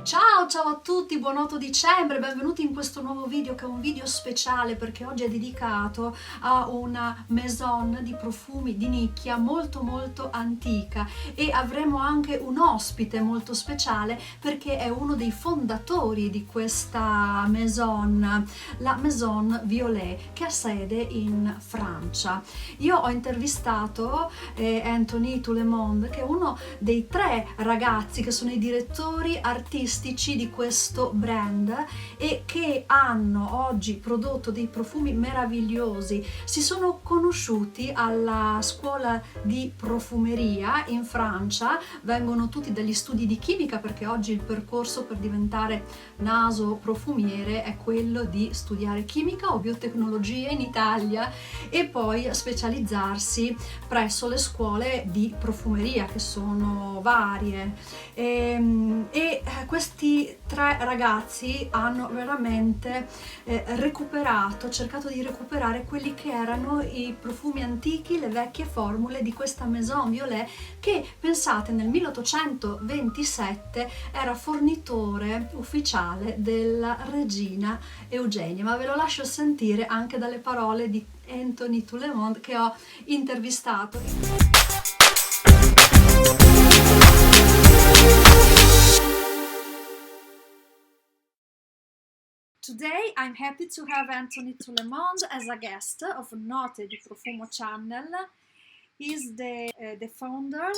Ciao a tutti, buon 8 dicembre, benvenuti in questo nuovo video che è un video speciale perché oggi è dedicato a una maison di profumi di nicchia molto antica e avremo anche un ospite molto speciale perché è uno dei fondatori di questa maison, la Maison Violet, che ha sede in Francia. Io ho intervistato Anthony Toulemonde, che è uno dei 3 ragazzi che sono i direttori artistici di questo brand e che hanno oggi prodotto dei profumi meravigliosi. Si sono conosciuti alla scuola di profumeria in Francia, vengono tutti dagli studi di chimica perché oggi il percorso per diventare naso profumiere è quello di studiare chimica o biotecnologie in Italia e poi specializzarsi presso le scuole di profumeria, che sono varie. Questi 3 ragazzi hanno veramente cercato di recuperare quelli che erano i profumi antichi, le vecchie formule di questa Maison Violet che, pensate, nel 1827 era fornitore ufficiale della regina Eugenia. Ma ve lo lascio sentire anche dalle parole di Anthony Toulemonde che ho intervistato. Today I'm happy to have Anthony Toulemonde as a guest of Note di Profumo channel. He's the founder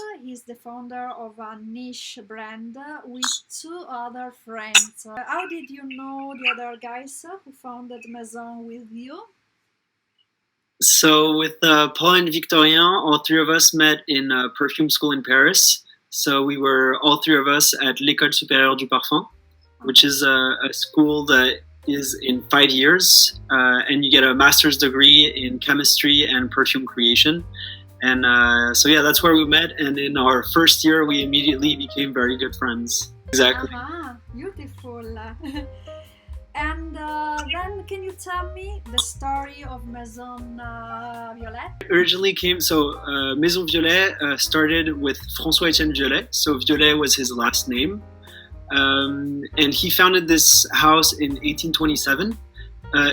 of a niche brand with 2 other friends. How did you know the other guys who founded Maison with you? So with Paul and Victorien, all 3 of us met in perfume school in Paris. So we were all 3 of us at l'École supérieure du parfum, which is a school that is in 5 years, and you get a master's degree in chemistry and perfume creation. And so yeah, that's where we met, and in our first year we immediately became very good friends. Exactly. Beautiful. And then can you tell me the story of Maison Violet? Originally Maison Violet started with François-Étienne Violet, so Violet was his last name. And he founded this house in 1827.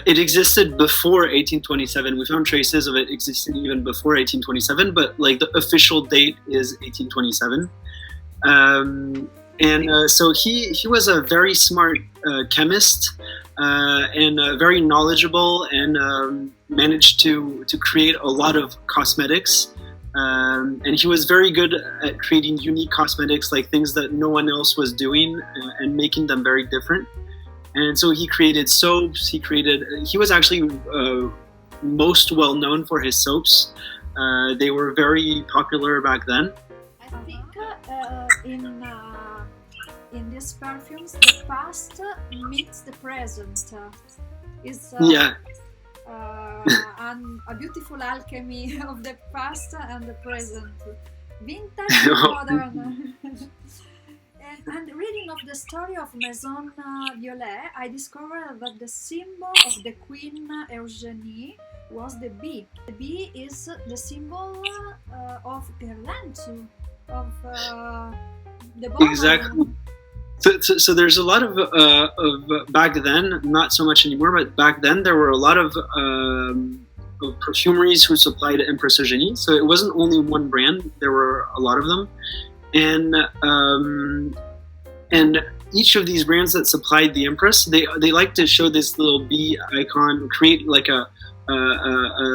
It existed before 1827. We found traces of it existing even before 1827, but like the official date is 1827. So he was a very smart chemist and very knowledgeable, and managed to create a lot of cosmetics. And he was very good at creating unique cosmetics, like things that no one else was doing, and making them very different. And so he created soaps. He was actually most well known for his soaps. They were very popular back then. I think in these perfumes, the past meets the present. Yeah. And a beautiful alchemy of the past and the present, vintage and modern. and reading of the story of Maison Violet, I discovered that the symbol of the Queen Eugenie was the bee. The bee is the symbol of risalente, of the bomb. Exactly. So there's a lot of back then, not so much anymore, but back then there were a lot of perfumeries who supplied Empress Eugenie. So it wasn't only one brand; there were a lot of them, and each of these brands that supplied the Empress, they like to show this little bee icon, create like a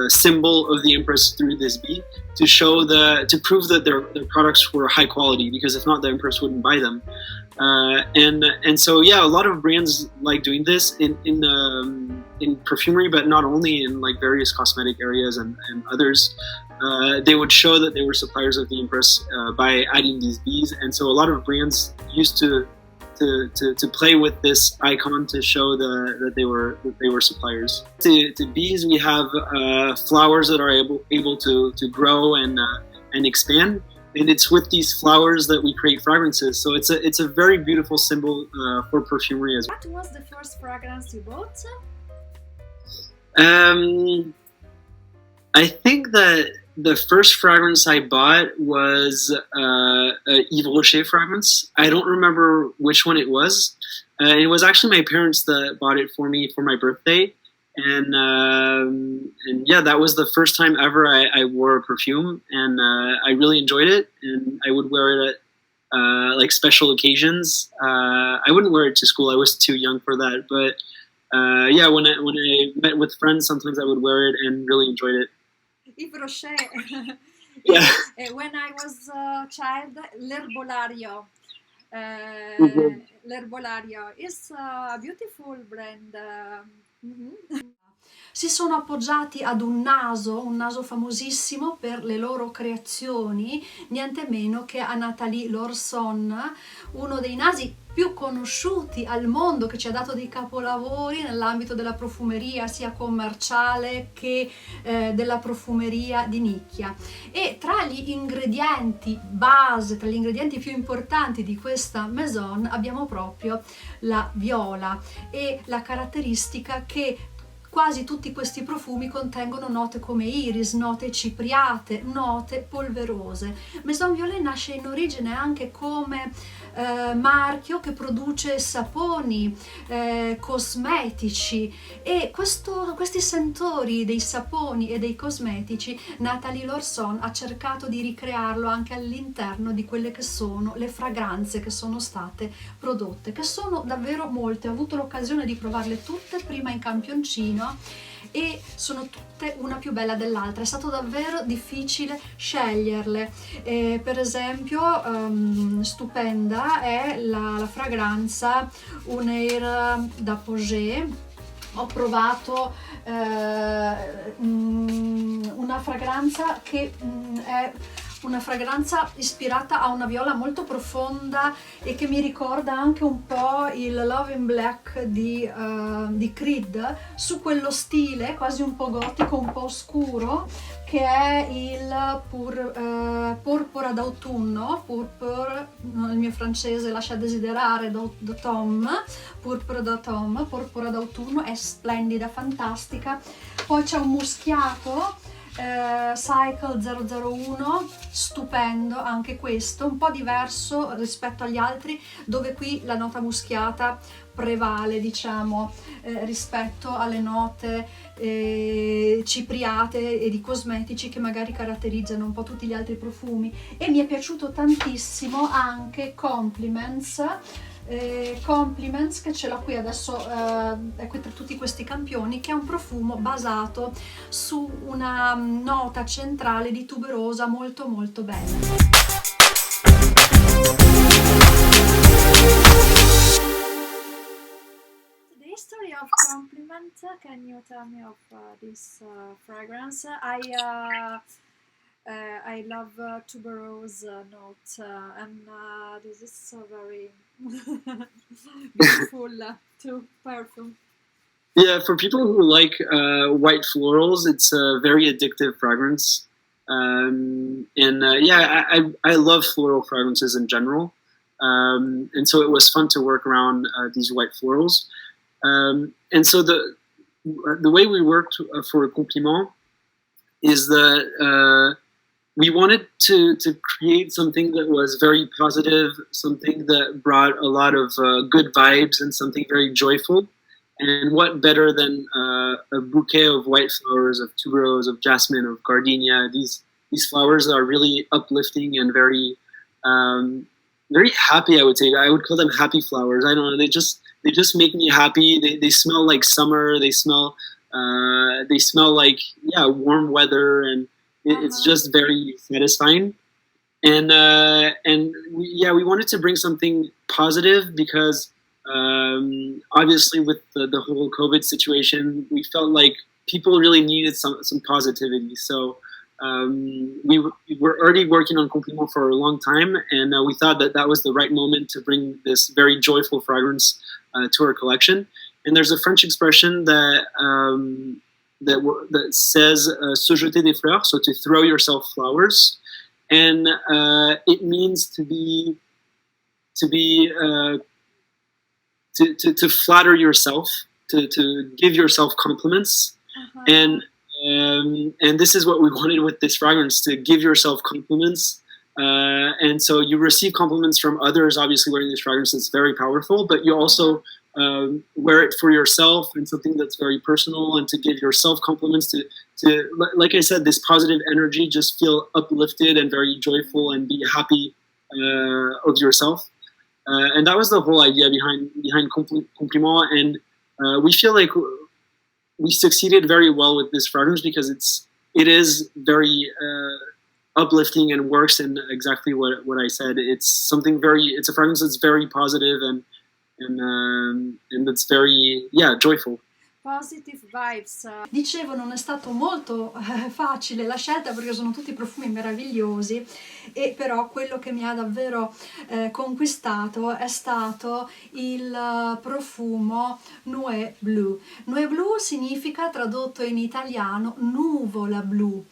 symbol of the Empress through this bee to prove that their products were high quality, because if not, the Empress wouldn't buy them. And so yeah, a lot of brands like doing this in perfumery, but not only, in like various cosmetic areas and others. They would show that they were suppliers of the Empress by adding these bees, and so a lot of brands used to play with this icon to show that they were suppliers. To bees, we have flowers that are able to grow and expand. And it's with these flowers that we create fragrances. So it's a very beautiful symbol for perfumery as well. What was the first fragrance you bought? I think that the first fragrance I bought was a Yves Rocher fragrance. I don't remember which one it was. It was actually my parents that bought it for me for my birthday. And yeah, that was the first time ever I wore a perfume, and I really enjoyed it. And I would wear it at like special occasions. I wouldn't wear it to school; I was too young for that. But yeah, when I met with friends, sometimes I would wear it and really enjoyed it. Yves Rocher. Yeah. When I was a child, l'erbolario. Mhm. L'erbolario is a beautiful brand. Si sono appoggiati ad un naso famosissimo per le loro creazioni, niente meno che a Nathalie Lorson, uno dei nasi più conosciuti al mondo, che ci ha dato dei capolavori nell'ambito della profumeria sia commerciale che della profumeria di nicchia. E tra gli ingredienti base, tra gli ingredienti più importanti di questa maison abbiamo proprio la viola, e la caratteristica che quasi tutti questi profumi contengono note come iris, note cipriate, note polverose. Maison Violet nasce in origine anche come marchio che produce saponi, cosmetici, e questi sentori dei saponi e dei cosmetici Nathalie Lorson ha cercato di ricrearlo anche all'interno di quelle che sono le fragranze che sono state prodotte, che sono davvero molte. Ho avuto l'occasione di provarle tutte prima in campioncino e sono tutte una più bella dell'altra. È stato davvero difficile sceglierle. Per esempio stupenda è la fragranza Un Air d'Apogée. Ho provato una fragranza che è una fragranza ispirata a una viola molto profonda e che mi ricorda anche un po' il Love in Black di Creed, su quello stile quasi un po' gotico, un po' oscuro, che è il Porpora d'autunno. Il mio francese lascia desiderare, d'automne, Porpora d'autunno, è splendida, fantastica. Poi c'è un muschiato, Cycle 001, stupendo anche questo, un po' diverso rispetto agli altri, dove qui la nota muschiata prevale, diciamo, rispetto alle note cipriate e di cosmetici che magari caratterizzano un po' tutti gli altri profumi. E mi è piaciuto tantissimo anche Compliments, che ce l'ho qui adesso, è qui tra tutti questi campioni, che è un profumo basato su una nota centrale di tuberosa molto molto bella. The history of Compliment, can you tell me of this fragrance? I love tuberose note, and this is so very beautiful to perfume. Yeah, for people who like white florals, it's a very addictive fragrance. Yeah, I love floral fragrances in general. And so it was fun to work around these white florals. And so the way we worked for Compliment is that we wanted to create something that was very positive, something that brought a lot of good vibes, and something very joyful. And what better than a bouquet of white flowers, of tuberose, of jasmine, of gardenia? These flowers are really uplifting and very very happy. I would say I would call them happy flowers. I don't know. They just make me happy. They smell like summer. They smell like, yeah, warm weather, and it's just very satisfying. And we wanted to bring something positive because obviously with the whole COVID situation, we felt like people really needed some positivity. So we were already working on Compliment for a long time, and we thought that was the right moment to bring this very joyful fragrance to our collection. And there's a French expression that says se jeter des fleurs, so to throw yourself flowers, and it means to flatter yourself, to give yourself compliments, and And this is what we wanted with this fragrance, to give yourself compliments. And so you receive compliments from others, obviously wearing this fragrance that's very powerful, but you also wear it for yourself and something that's very personal, and to give yourself compliments, to like I said, this positive energy, just feel uplifted and very joyful and be happy of yourself. And that was the whole idea behind Compliment. And we feel like we succeeded very well with this fragrance, because it is very uplifting and works in exactly what I said. It's a fragrance that's very positive and that's very joyful. Positive vibes. Dicevo, non è stato molto facile la scelta, perché sono tutti profumi meravigliosi, e però quello che mi ha davvero conquistato è stato il profumo Nuove Blu. Nuove Blu significa, tradotto in italiano, nuvola blu.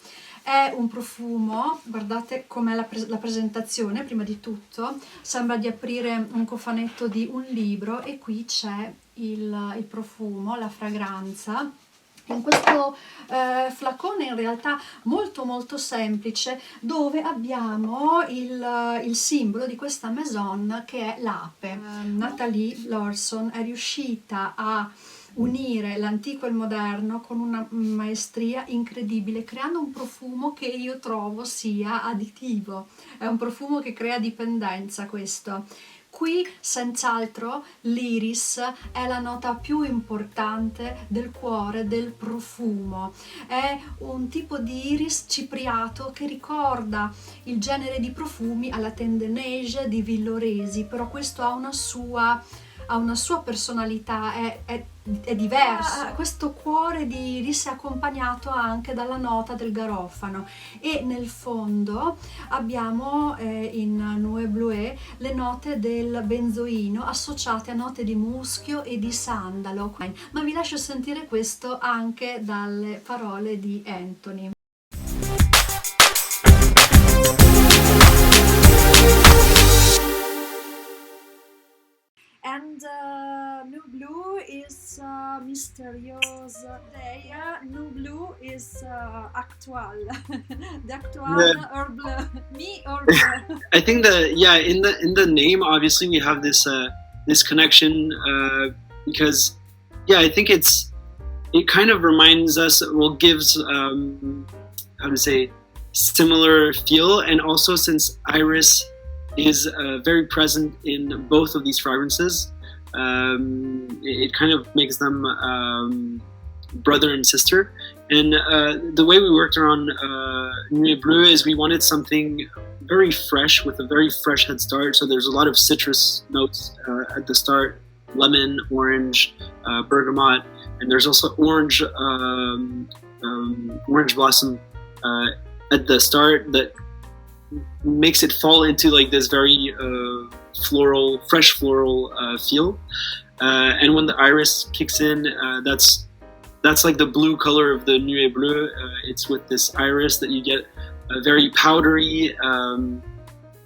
È un profumo, guardate com'è la presentazione, prima di tutto sembra di aprire un cofanetto di un libro, e qui c'è il profumo, la fragranza, in questo flacone in realtà molto molto semplice, dove abbiamo il simbolo di questa maison, che è l'ape. Nathalie Lorson è riuscita a unire l'antico e il moderno con una maestria incredibile, creando un profumo che io trovo sia additivo. È un profumo che crea dipendenza, questo. Qui senz'altro l'iris è la nota più importante del cuore del profumo. È un tipo di iris cipriato che ricorda il genere di profumi alla Tendenege di Villoresi, però questo ha una sua personalità, è diverso. Questo cuore di iris è accompagnato anche dalla nota del garofano, e nel fondo abbiamo in Nuove Blu le note del benzoino associate a note di muschio e di sandalo. Ma vi lascio sentire questo anche dalle parole di Anthony. And Nuove Blu is mysterious. Today, Nuove Blu is actual. The actual or bleu. Me or bleu. I think in the name, obviously we have this this connection because I think it kind of reminds us, well, gives how to say, similar feel, and also since iris is very present in both of these fragrances, it kind of makes them brother and sister. And the way we worked around Nuove Blu is we wanted something very fresh, with a very fresh head start. So there's a lot of citrus notes at the start, lemon, orange, bergamot, and there's also orange blossom at the start that makes it fall into like this very floral, fresh floral feel. And when the iris kicks in, that's like the blue color of the Nuove Blu. It's with this iris that you get a very powdery and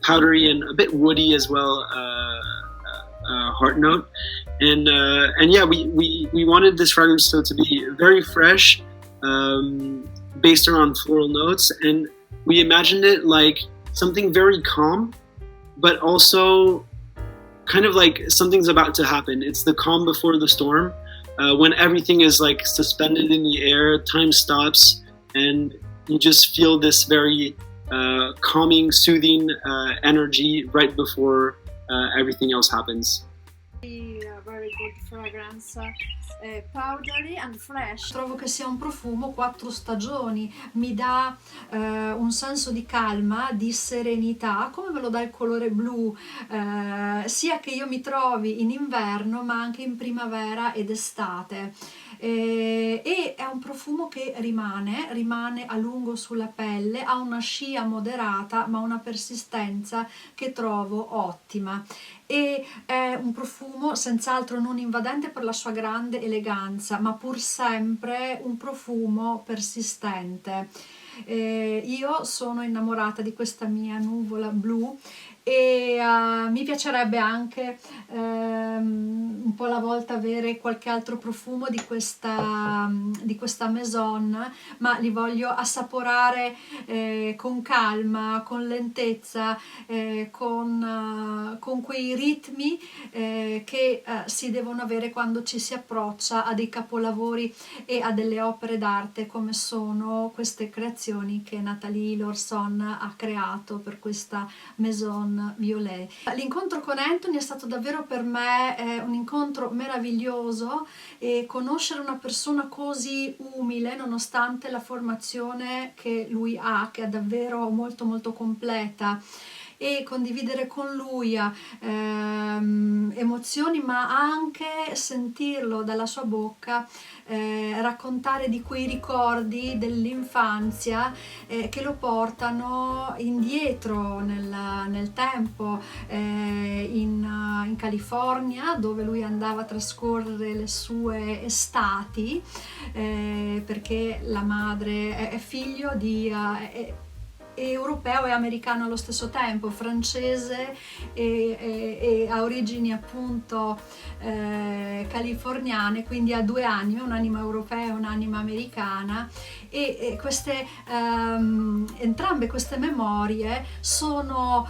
a bit woody as well heart note. And we wanted this fragrance to be very fresh, based around floral notes, and we imagined it like something very calm, but also kind of like something's about to happen. It's the calm before the storm, when everything is like suspended in the air, time stops, and you just feel this very calming, soothing energy right before everything else happens. Very good fragrance, powdery and fresh. Trovo che sia un profumo 4 stagioni, mi dà un senso di calma, di serenità, come me lo dà il colore blu, sia che io mi trovi in inverno ma anche in primavera ed estate. E è un profumo che rimane a lungo sulla pelle, ha una scia moderata ma una persistenza che trovo ottima. e è un profumo senz'altro non invadente per la sua grande eleganza, ma pur sempre un profumo persistente. Io sono innamorata di questa mia nuvola blu e mi piacerebbe anche un po' alla volta avere qualche altro profumo di questa maison, ma li voglio assaporare con calma, con lentezza, con quei ritmi che si devono avere quando ci si approccia a dei capolavori e a delle opere d'arte come sono queste creazioni che Nathalie Lorson ha creato per questa Maison Violet. L'incontro con Anthony è stato davvero per me un incontro meraviglioso, e conoscere una persona così umile nonostante la formazione che lui ha, che è davvero molto molto completa, e condividere con lui emozioni, ma anche sentirlo dalla sua bocca raccontare di quei ricordi dell'infanzia che lo portano indietro nel tempo, in California, dove lui andava a trascorrere le sue estati, perché la madre è figlio di europeo e americano allo stesso tempo, francese e ha origini appunto californiane, quindi ha due anime, un'anima europea e un'anima americana, e entrambe queste memorie sono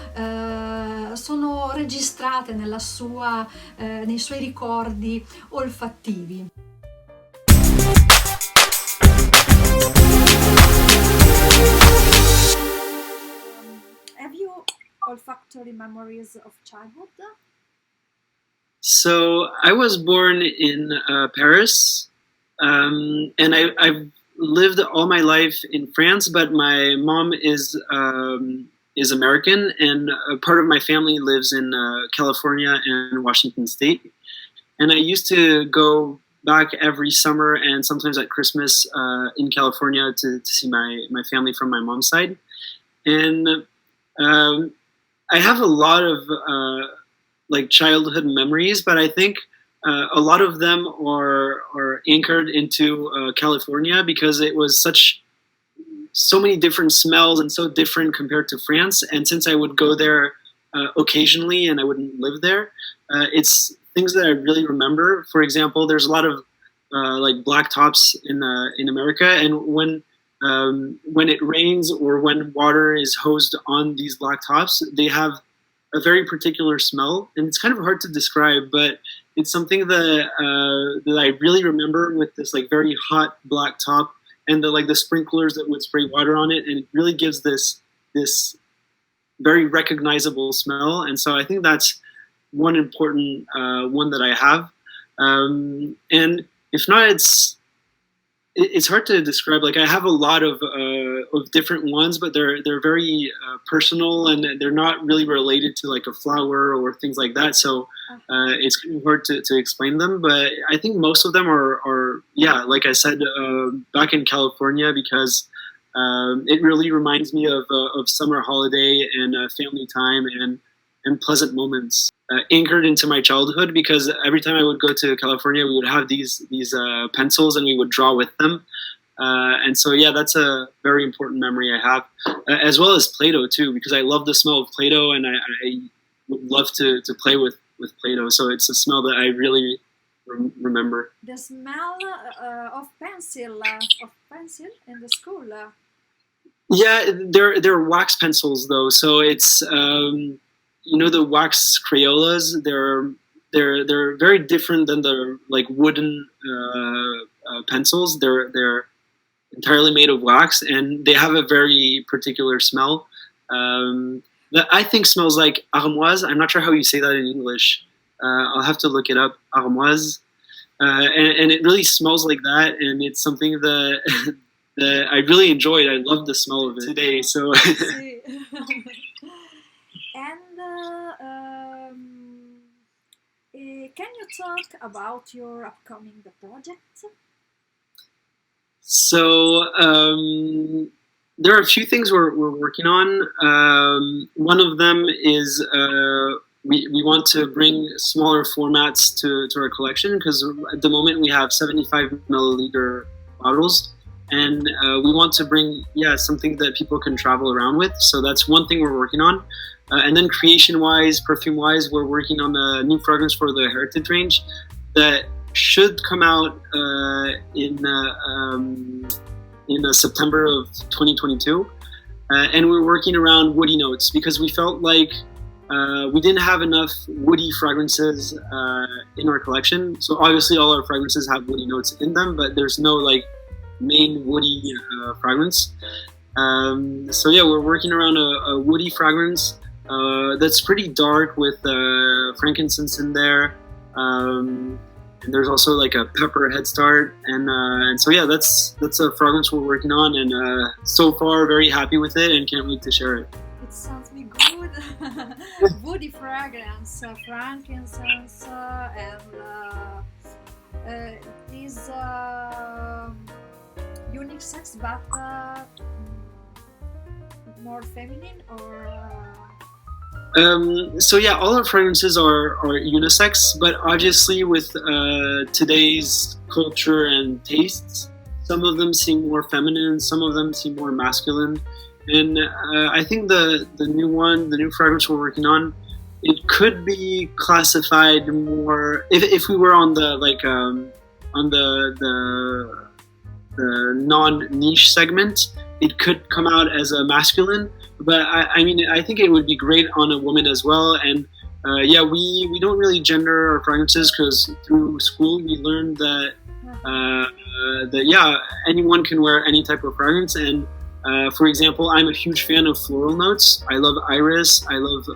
registrate nei suoi ricordi olfattivi. Have you olfactory memories of childhood? So I was born in Paris, and I've lived all my life in France, but my mom is American, and a part of my family lives in California and Washington State. And I used to go back every summer and sometimes at Christmas in California to see my family from my mom's side. And I have a lot of like childhood memories, but I think a lot of them are anchored into California, because it was so many different smells and so different compared to France. And since I would go there occasionally and I wouldn't live there, it's things that I really remember. For example, there's a lot of like black tops in America, and when it rains or when water is hosed on these black tops, they have a very particular smell, and it's kind of hard to describe, but it's something that I really remember, with this like very hot black top and the sprinklers that would spray water on it, and it really gives this very recognizable smell. And so I think that's one important one that I have, and if not, it's hard to describe. Like, I have a lot of different ones, but they're very personal, and they're not really related to like a flower or things like that. So it's kind of hard to explain them. But I think most of them are yeah, like I said, back in California, because it really reminds me of summer holiday and family time and pleasant moments. Anchored into my childhood, because every time I would go to California, we would have these pencils and we would draw with them. And so, yeah, that's a very important memory I have, as well as Play-Doh too, because I love the smell of Play-Doh, and I would love to play with Play-Doh. So it's a smell that I really remember. The smell of pencil in the school. Yeah, they're wax pencils though, so it's you know, the wax Crayolas, they're very different than the like wooden pencils. They're entirely made of wax, and they have a very particular smell that I think smells like armoise. I'm not sure how you say that in English. I'll have to look it up. Armoise, and it really smells like that, and it's something that that I really enjoyed. I love the smell of it today. So. Can you talk about your upcoming projects? So there are a few things we're working on. One of them is we want to bring smaller formats to our collection, because at the moment we have 75 milliliter bottles, and we want to bring something that people can travel around with. So that's one thing we're working on. And then creation-wise, perfume-wise, we're working on a new fragrance for the Heritage range that should come out in September of 2022. And we're working around woody notes, because we felt like we didn't have enough woody fragrances in our collection. So obviously all our fragrances have woody notes in them, but there's no like main woody fragrance. So yeah, we're working around a woody fragrance that's pretty dark with frankincense in there. And there's also like a pepper head start, and so yeah, that's a fragrance we're working on, and so far very happy with it, and can't wait to share it. It sounds me good. Woody fragrance, frankincense, and is unisex, but more feminine, or so yeah, all our fragrances are unisex, but obviously with today's culture and tastes, some of them seem more feminine, some of them seem more masculine. And I think the new fragrance we're working on, it could be classified more, if we were on the like on the non-niche segment, it could come out as a masculine. But I mean, I think it would be great on a woman as well. And yeah, we don't really gender our fragrances, because through school we learned that anyone can wear any type of fragrance. And for example, I'm a huge fan of floral notes. I love iris, I love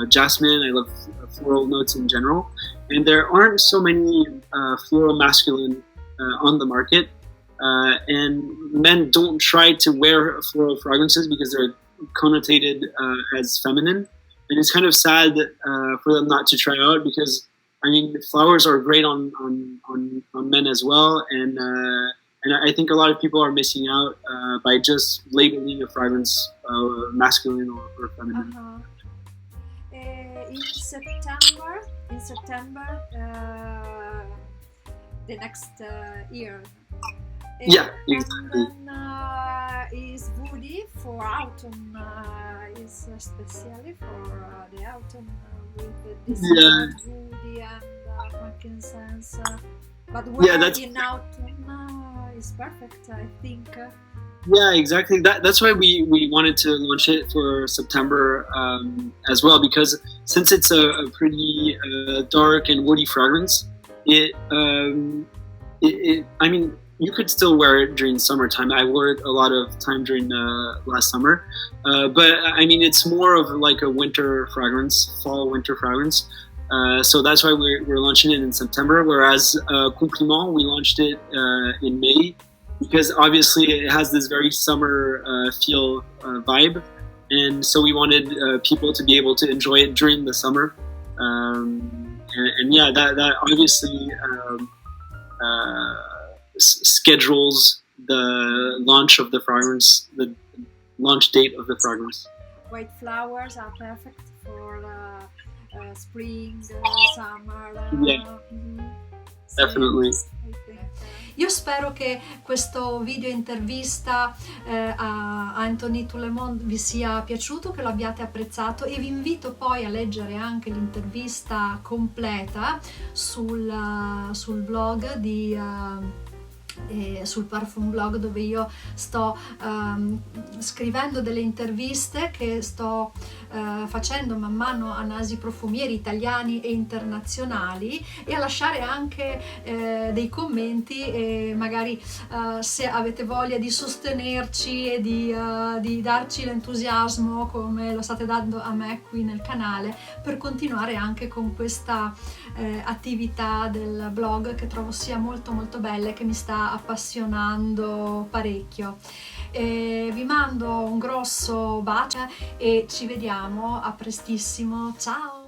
jasmine, I love floral notes in general. And there aren't so many floral masculine on the market. And men don't try to wear floral fragrances because they're connotated as feminine, and it's kind of sad for them not to try out, because I mean, flowers are great on men as well, and I think a lot of people are missing out by just labeling a fragrance masculine or feminine. In September, the next year. Yeah, exactly. And then is woody for autumn, is especially for the autumn with this woody and frankincense. But in autumn is perfect, I think. Yeah, exactly. That's why we wanted to launch it for September as well, because since it's a pretty dark and woody fragrance, I mean, you could still wear it during summertime. I wore it a lot of time during last summer, but I mean, it's more of like a winter fragrance, fall winter fragrance. So that's why we're launching it in September. Whereas Compliment, we launched it in May, because obviously it has this very summer feel vibe, and so we wanted people to be able to enjoy it during the summer. And yeah, that obviously schedules the launch of the fragrance, the launch date of the fragrance. White flowers are perfect for spring, summer. Yeah, definitely. Io spero che questo video intervista a Anthony Toulemonde vi sia piaciuto, che lo abbiate apprezzato, e vi invito poi a leggere anche l'intervista completa sul blog sul Parfum Blog, dove io sto scrivendo delle interviste che sto facendo man mano a nasi profumieri italiani e internazionali, e a lasciare anche dei commenti, e magari se avete voglia di sostenerci e di darci l'entusiasmo come lo state dando a me qui nel canale, per continuare anche con questa attività del blog, che trovo sia molto molto bella e che mi sta appassionando parecchio. Vi mando un grosso bacio e ci vediamo a prestissimo. Ciao!